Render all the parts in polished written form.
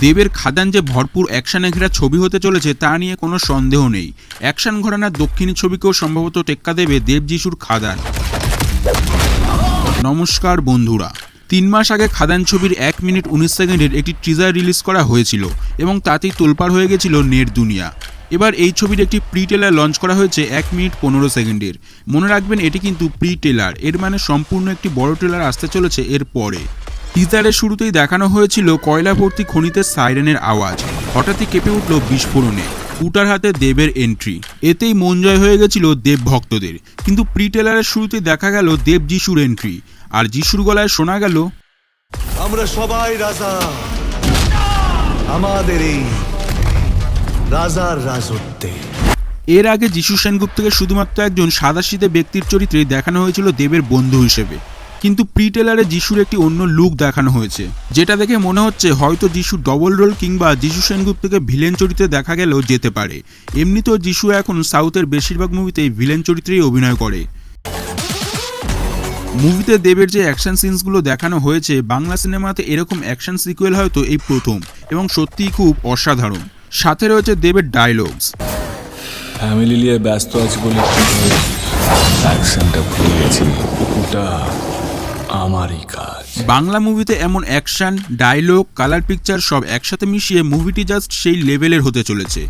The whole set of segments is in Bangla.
দেবের খাদান যে ভরপুর অ্যাকশনে ঘেরা ছবি হতে চলেছে তা নিয়ে কোনো সন্দেহ নেই। অ্যাকশন ঘরানার দক্ষিণী ছবিকেও সম্ভবত টেক্কা দেবে দেব যিশুর খাদান। নমস্কার বন্ধুরা, 3 মাস আগে খাদান ছবির 1 মিনিট 19 সেকেন্ডের একটি টিজার রিলিজ করা হয়েছিল এবং তাতেই তোলপাড় হয়ে গেছিল নেট দুনিয়া। এবার এই ছবির একটি প্রি টেলার লঞ্চ করা হয়েছে 1 মিনিট 15 সেকেন্ডের। মনে রাখবেন এটি কিন্তু প্রি টেলার, এর মানে সম্পূর্ণ একটি বড় ট্রেলার আসতে চলেছে এর পরে। টিজারের শুরুতেই দেখানো হয়েছিল কয়লা ভর্তি খনিতে সাইরেনের আওয়াজ, হঠাৎই কেঁপে উঠল বিস্ফোরণে, উটার হাতে দেবের এন্ট্রি। এতেই মন জয় হয়ে গেছিল দেব ভক্তদের। কিন্তু প্রি টেলারের শুরুতেই দেখা গেল দেব যিশুর এন্ট্রি, আর যিশুর গলায় শোনা গেল, আমরা সবাই রাজা, আমাদের এই রাজার রাজত্বে। এর আগে যিশু সেনগুপ্তকে শুধুমাত্র একজন সাদাসিধে ব্যক্তির চরিত্রে দেখানো হয়েছিল দেবের বন্ধু হিসেবে, কিন্তু প্রি টেলারে যিশুর একটি অন্য লুক দেখানো হয়েছে, যেটা দেখে মনে হচ্ছে হয়তো যিশু ডবল রোল কিংবা যিশু সেনগুপ্তকে ভিলেন চরিত্রে দেখা গেলেও যেতে পারে। এমনিতেও যিশু এখন সাউথের বেশিরভাগ মুভিতেই ভিলেন চরিত্রেই অভিনয় করে। মুভিতে দেবের যে অ্যাকশন সিনসগুলো দেখানো হয়েছে, বাংলা সিনেমাতে এরকম অ্যাকশন সিকুয়েল হয়তো এই প্রথম এবং সত্যিই খুব অসাধারণ। সাথে রয়েছে দেবের ডায়লগস। ফ্যামিলি নিয়ে ব্যস্ত আছি বলে অ্যাকশনটা ভুলে গেছি, ওটা আমারই কাজ। বাংলা মুভিতে এমন অ্যাকশন, ডায়লগ, কালার পিকচার সব একসাথে মিশিয়ে মুভিটি জাস্ট সেই লেভেলের হতে চলেছে।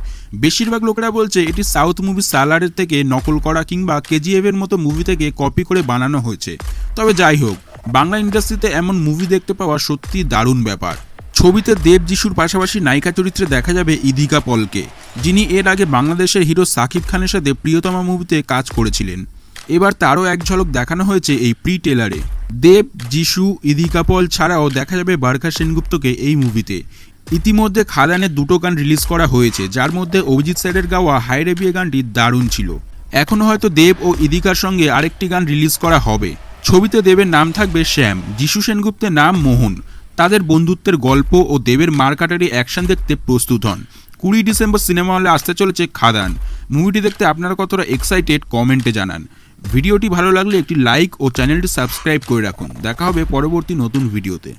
বেশিরভাগ লোকেরা বলছে এটি সাউথ মুভি সালারের থেকে নকল করা কিংবা কেজিএফ এর মতো মুভি থেকে কপি করে বানানো হয়েছে। তবে যাই হোক, বাংলা ইন্ডাস্ট্রিতে এমন মুভি দেখতে পাওয়া সত্যি দারুণ ব্যাপার। ছবিতে দেব যিশুর পাশাপাশি নায়িকা চরিত্রে দেখা যাবে ইদিকা পলকে, যিনি এর আগে বাংলাদেশের হিরো সাকিব খানের সাথে প্রিয়তমা মুভিতে কাজ করেছিলেন। এবার তারও এক ঝলক দেখানো হয়েছে এই প্রি টেলারে। দেব, যিশু, ইদিকা পল ছাড়াও দেখা যাবে বারখা সেনগুপ্তকে এই মুভিতে। ইতিমধ্যে খাদানের 2টো গান রিলিজ করা হয়েছে, যার মধ্যে অভিজিৎ স্যারের গাওয়া হায়রে বিয়ে গানটি দারুণ ছিল। এখনও হয়তো দেব ও ইদিকার সঙ্গে আরেকটি গান রিলিজ করা হবে। ছবিতে দেবের নাম থাকবে শ্যাম, যিশু সেনগুপ্তের নাম মোহন। তাদের বন্ধুত্বের গল্প ও দেবের মারকাটারি অ্যাকশন দেখতে প্রস্তুত হন। 20 ডিসেম্বর সিনেমা হলে আসতে চলেছে খাদান। মুভিটি দেখতে আপনারা কতটা এক্সাইটেড কমেন্টে জানান। ভিডিওটি ভালো লাগলে একটি লাইক ও চ্যানেলটি সাবস্ক্রাইব করে রাখুন। দেখা হবে পরবর্তী নতুন ভিডিওতে।